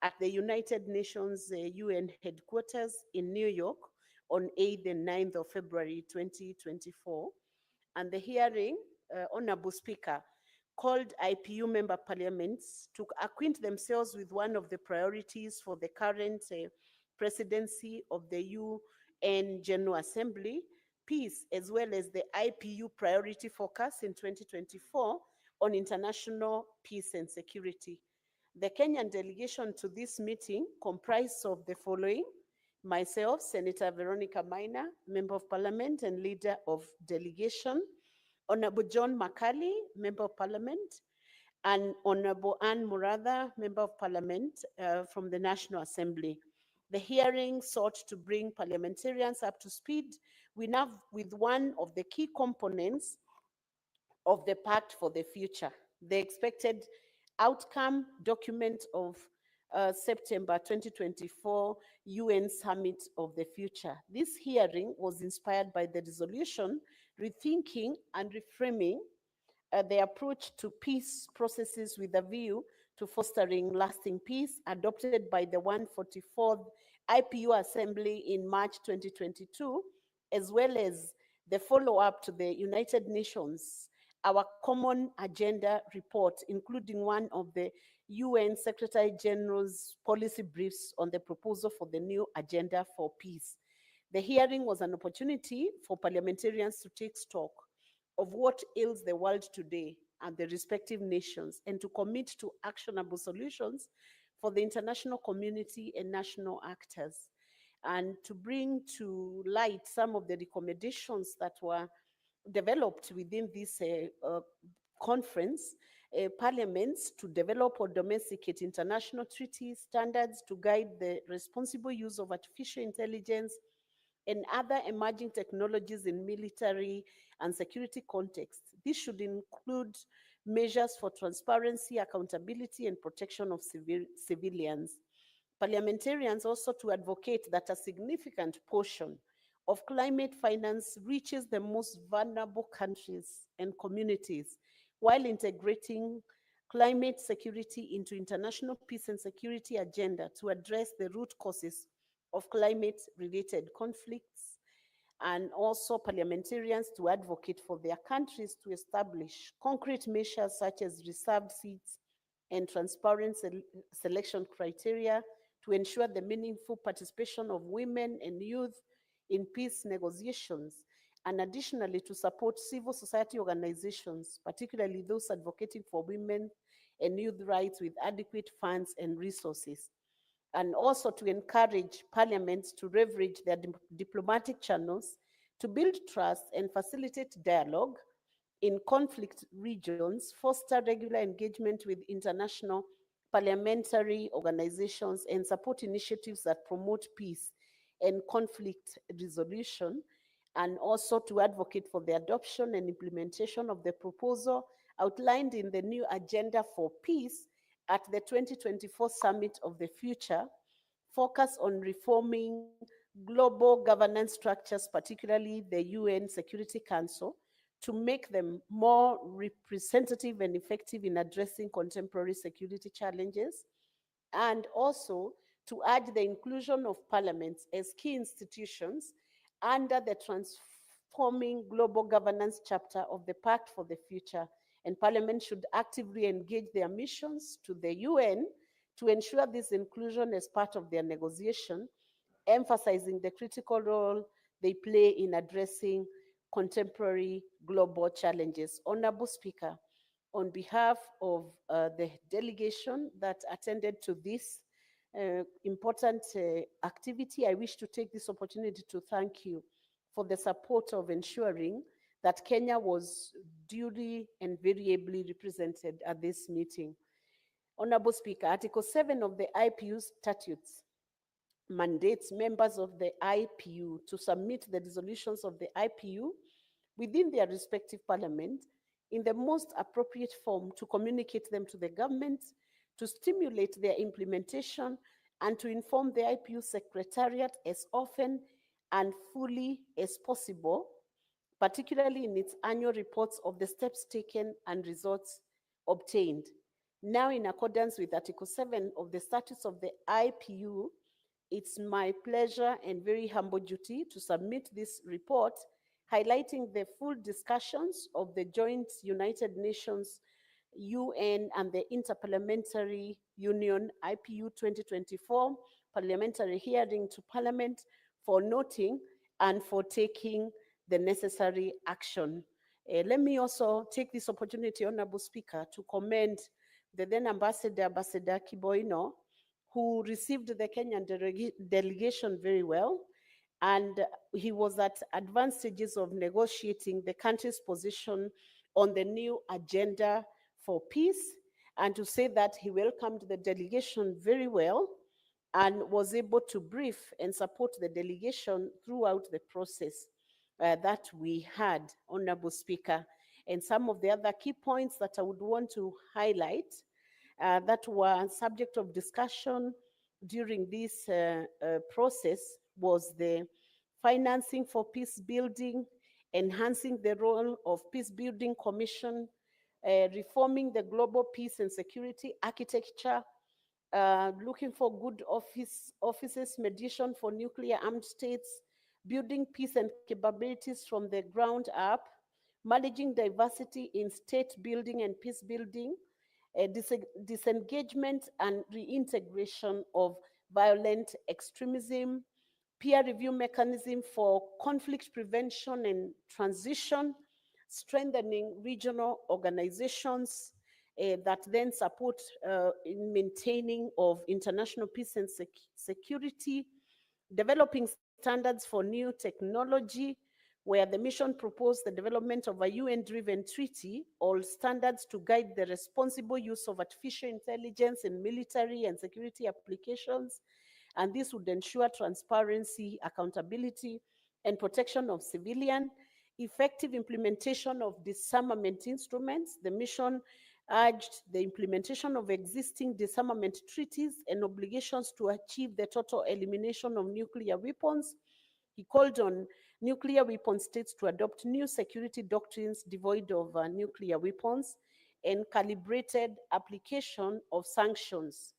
at the United Nations UN headquarters in New York on 8th and 9th of February 2024. And the hearing, Honorable Speaker, called IPU member parliaments to acquaint themselves with one of the priorities for the current presidency of the UN General Assembly, peace, as well as the IPU priority focus in 2024 on international peace and security. The Kenyan delegation to this meeting comprised of the following: myself, Senator Veronica Maina, Member of Parliament and Leader of Delegation; Honorable John Makali, Member of Parliament; and Honorable Anne Muratha, Member of Parliament from the National Assembly. The hearing sought to bring parliamentarians up to speed with one of the key components of the Pact for the Future, the expected outcome document of September 2024 UN Summit of the Future. This hearing was inspired by the resolution Rethinking and Reframing the Approach to Peace Processes with a View to Fostering Lasting Peace, adopted by the 144th IPU Assembly in March 2022, as well as the follow-up to the United Nations, our Common Agenda report, including one of the UN Secretary General's policy briefs on the proposal for the new agenda for peace. The hearing was an opportunity for parliamentarians to take stock of what ails the world today and the respective nations, and to commit to actionable solutions for the international community and national actors, and to bring to light some of the recommendations that were developed within this conference. Parliaments to develop or domesticate international treaty standards to guide the responsible use of artificial intelligence and other emerging technologies in military and security contexts. This should include measures for transparency, accountability, and protection of civilians. Parliamentarians also to advocate that a significant portion of climate finance reaches the most vulnerable countries and communities, while integrating climate security into international peace and security agenda to address the root causes of climate-related conflicts, and also parliamentarians to advocate for their countries to establish concrete measures such as reserved seats and transparent selection criteria to ensure the meaningful participation of women and youth in peace negotiations, and additionally to support civil society organizations, particularly those advocating for women and youth rights, with adequate funds and resources, and also to encourage parliaments to leverage their diplomatic channels to build trust and facilitate dialogue in conflict regions, foster regular engagement with international parliamentary organizations, and support initiatives that promote peace and conflict resolution, and also to advocate for the adoption and implementation of the proposal outlined in the new Agenda for Peace at the 2024 Summit of the Future, focus on reforming global governance structures, particularly the UN Security Council, to make them more representative and effective in addressing contemporary security challenges, and also to urge the inclusion of parliaments as key institutions under the transforming global governance chapter of the Pact for the Future. And Parliament should actively engage their missions to the UN to ensure this inclusion as part of their negotiation, emphasizing the critical role they play in addressing contemporary global challenges. Honorable Speaker, on behalf of the delegation that attended to this important activity, I wish to take this opportunity to thank you for the support of ensuring that Kenya was duly and variably represented at this meeting. Honorable Speaker, Article 7 of the IPU statutes mandates members of the IPU to submit the resolutions of the IPU within their respective parliament in the most appropriate form to communicate them to the government, to stimulate their implementation, and to inform the IPU Secretariat as often and fully as possible, particularly in its annual reports of the steps taken and results obtained. Now, in accordance with Article 7 of the Statutes of the IPU, it's my pleasure and very humble duty to submit this report highlighting the full discussions of the joint United Nations, UN, and the Interparliamentary Union IPU 2024 parliamentary hearing to Parliament for noting and for taking the necessary action. Let me also take this opportunity, Honorable Speaker, to commend the then Ambassador Kiboino, who received the Kenyan delegation very well, and he was at advanced stages of negotiating the country's position on the new agenda for peace, and to say that he welcomed the delegation very well and was able to brief and support the delegation throughout the process that we had, Honorable Speaker. And some of the other key points that I would want to highlight that were subject of discussion during this process was the financing for peace building, enhancing the role of Peace Building Commission, reforming the global peace and security architecture, looking for good offices, mediation for nuclear armed states, building peace and capabilities from the ground up, managing diversity in state building and peace building, disengagement and reintegration of violent extremism, peer review mechanism for conflict prevention and transition, strengthening regional organizations that then support in maintaining of international peace and security, developing standards for new technology, where the mission proposed the development of a UN-driven treaty, all standards to guide the responsible use of artificial intelligence in military and security applications, and this would ensure transparency, accountability, and protection of civilian, effective implementation of disarmament instruments. The mission urged the implementation of existing disarmament treaties and obligations to achieve the total elimination of nuclear weapons. He called on nuclear weapon states to adopt new security doctrines devoid of nuclear weapons and calibrated application of sanctions,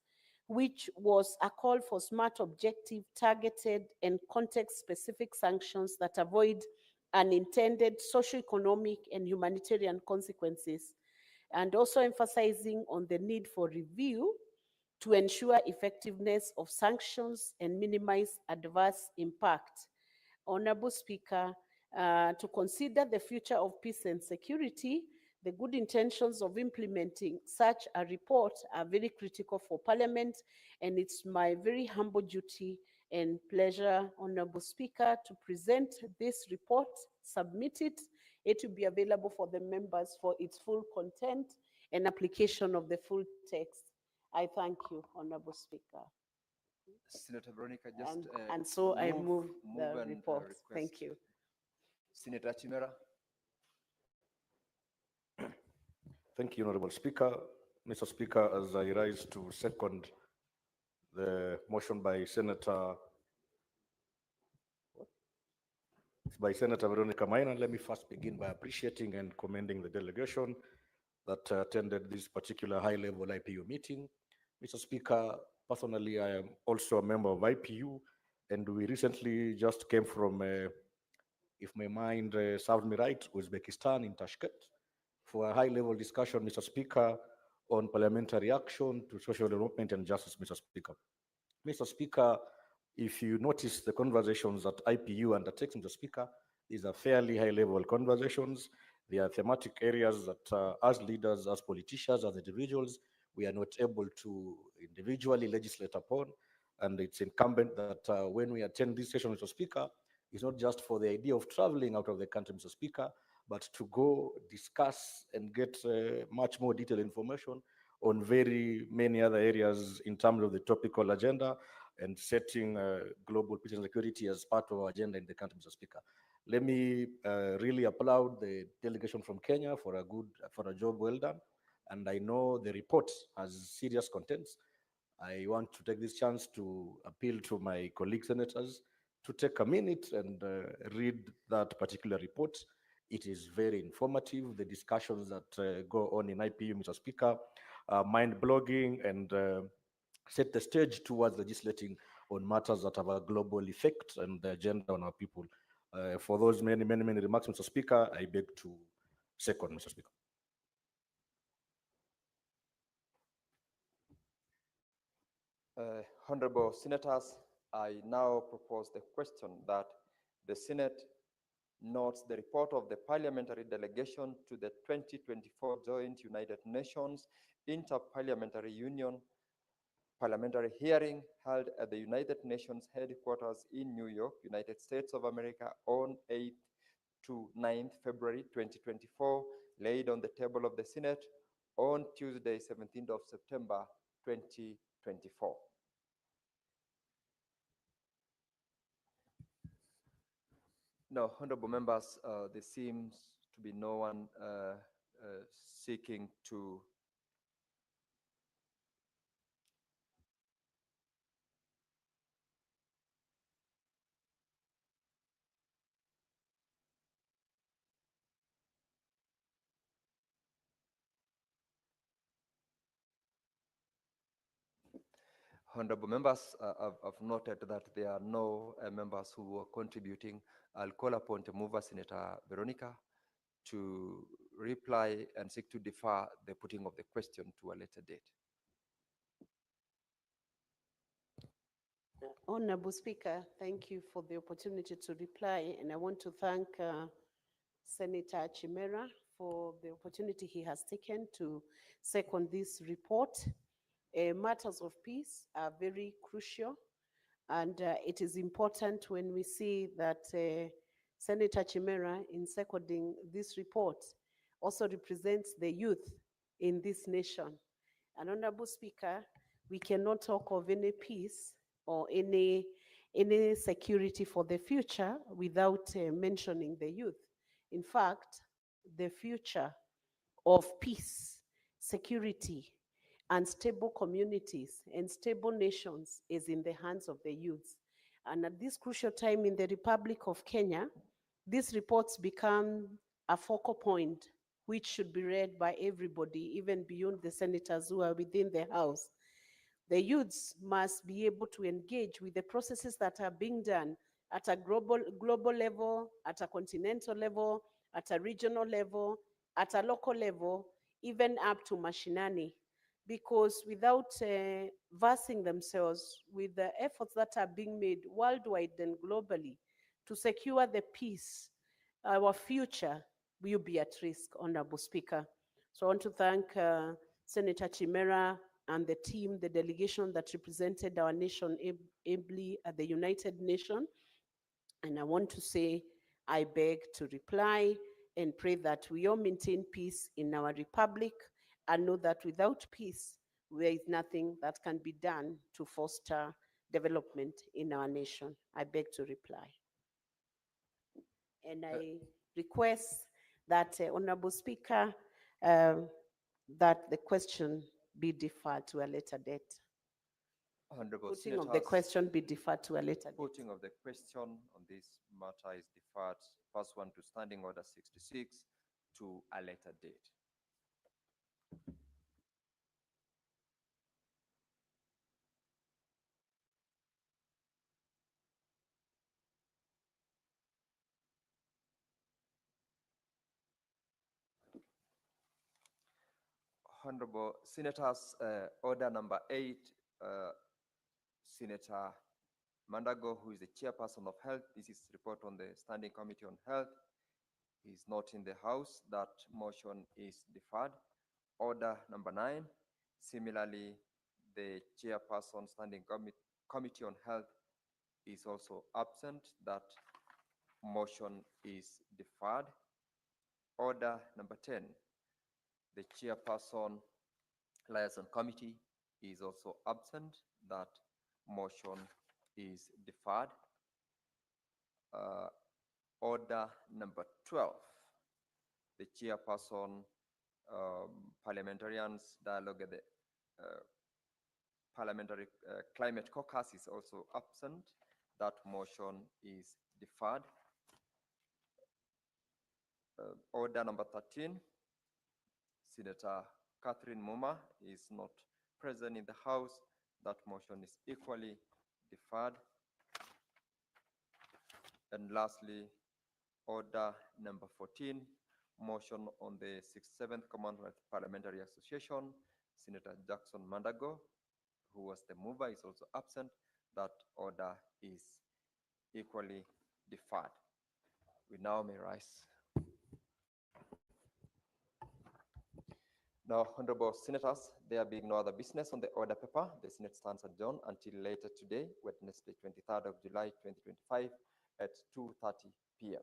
which was a call for smart, objective, targeted, and context-specific sanctions that avoid unintended socioeconomic and humanitarian consequences, and also emphasizing on the need for review to ensure effectiveness of sanctions and minimize adverse impact. Honorable Speaker, to consider the future of peace and security, the good intentions of implementing such a report are very critical for Parliament, and it's my very humble duty and pleasure, Honorable Speaker, to present this report, submit it. It will be available for the members for its full content and application of the full text. I thank you, Honorable Speaker. Senator Veronica, just And so I move the and, report. request. Thank you. Senator Chimera. Thank you, Honorable Speaker. Mr. Speaker, as I rise to second the motion by Senator by Senator Veronica Maina. Let me first begin by appreciating and commending the delegation that attended this particular high-level IPU meeting. Mr. Speaker, personally, I am also a member of IPU, and we recently just came from, if my mind served me right, Uzbekistan in Tashkent for a high-level discussion, Mr. Speaker, on parliamentary action to social development and justice, Mr. Speaker. Mr. Speaker, if you notice the conversations that IPU undertakes, Mr. Speaker, these are fairly high-level conversations. They are thematic areas that as leaders, as politicians, as individuals, we are not able to individually legislate upon. And it's incumbent that when we attend this session, Mr. Speaker, it's not just for the idea of traveling out of the country, Mr. Speaker, but to go discuss and get much more detailed information on very many other areas in terms of the topical agenda and setting global peace and security as part of our agenda in the country, Mr. Speaker. Let me really applaud the delegation from Kenya for a job well done. And I know the report has serious contents. I want to take this chance to appeal to my colleague senators to take a minute and read that particular report. It is very informative. The discussions that go on in IPU, Mr. Speaker, mind-blogging and set the stage towards legislating on matters that have a global effect and the agenda on our people. For those many remarks, Mr. Speaker, I beg to second, Mr. Speaker. Honorable Senators, I now propose the question that the Senate notes the report of the parliamentary delegation to the 2024 Joint United Nations Inter-Parliamentary Union parliamentary hearing held at the United Nations headquarters in New York, United States of America on 8th to 9th February 2024, laid on the table of the Senate on Tuesday, 17th of September 2024. No, honorable members, there seems to be no one seeking to honorable members. I've noted that there are no members who are contributing. I'll call upon the mover, Senator Veronica, to reply and seek to defer the putting of the question to a later date. Honorable Speaker, thank you for the opportunity to reply, and I want to thank Senator Chimera for the opportunity he has taken to second this report. Matters of peace are very crucial, and it is important when we see that Senator Chimera, in seconding this report, also represents the youth in this nation. And Honorable Speaker, we cannot talk of any peace or any security for the future without mentioning the youth. In fact, the future of peace, security, and stable communities and stable nations is in the hands of the youth. And at this crucial time in the Republic of Kenya, these reports become a focal point which should be read by everybody, even beyond the senators who are within the House. The youths must be able to engage with the processes that are being done at a global level, at a continental level, at a regional level, at a local level, even up to mashinani. Because without versing themselves with the efforts that are being made worldwide and globally to secure the peace, our future will be at risk, Honorable Speaker. So I want to thank Senator Chimera and the team, the delegation that represented our nation ably at the United Nations. And I want to say, I beg to reply and pray that we all maintain peace in our republic and know that without peace, there is nothing that can be done to foster development in our nation. I beg to reply. And I request that, Honorable Speaker, that the question be deferred to a later date. Honorable Putting of the Senators, question be deferred to a later date. putting of the question on this matter is deferred, pursuant to Standing Order 66, to a later date. Honorable Senators, order number 8, Senator Mandago, who is the chairperson of Health. This is report on the Standing Committee on Health. He is not in the House. That motion is deferred. Order number 9, similarly, the chairperson Standing Committee on Health is also absent. That motion is deferred. Order number 10, the chairperson Liaison Committee is also absent. That motion is deferred. Order number 12, the chairperson Parliamentarians Dialogue at the Parliamentary Climate Caucus is also absent. That motion is deferred. Order number 13, Senator Catherine Muma is not present in the House. That motion is equally deferred. And lastly, order number 14, motion on the 67th Commonwealth Parliamentary Association, Senator Jackson Mandago, who was the mover, is also absent. That order is equally deferred. We now may rise. Now, Honorable Senators, there being no other business on the order paper, the Senate stands adjourned until later today, Wednesday, 23rd of July, 2025 at 2:30 p.m.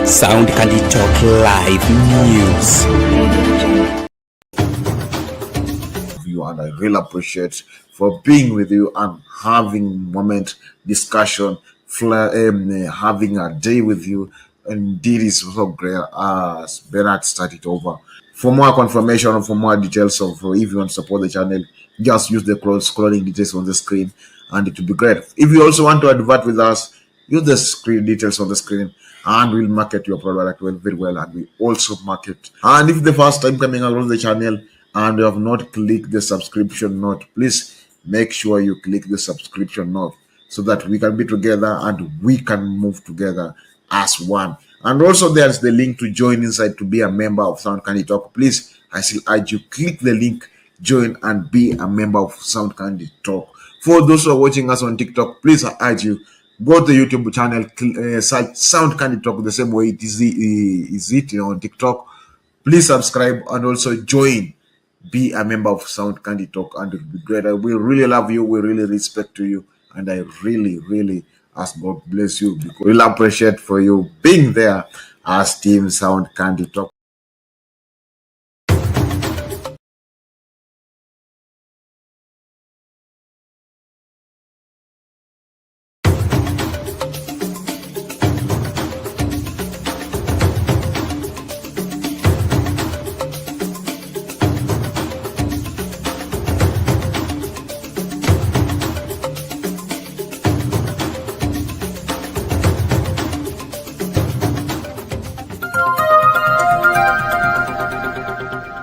Sound Candy Talk Live News. And I really appreciate for being with you and having moment discussion, having a day with you. Indeed, it's so great as Bernard started over. For more confirmation or for more details of if you want to support the channel, just use the scrolling details on the screen and it will be great. If you also want to advert with us, use the screen details on the screen and we'll market your product very well, and we also market. And if the first time coming across the channel and you have not clicked the subscription note, please make sure you click the subscription note so that we can be together and we can move together as one. And also there's the link to join inside to be a member of Sound Candy Talk. Please, I still urge you, click the link, join and be a member of Sound Candy Talk. For those who are watching us on TikTok, please, I urge you, go to the YouTube channel, search Sound Candy Talk the same way it is on TikTok. Please subscribe and also join, be a member of Sound Candy Talk, and it will be great. We really love you, we really respect you, and I really ask God bless you, because we really appreciate for you being there as Team Sound Candy Talk.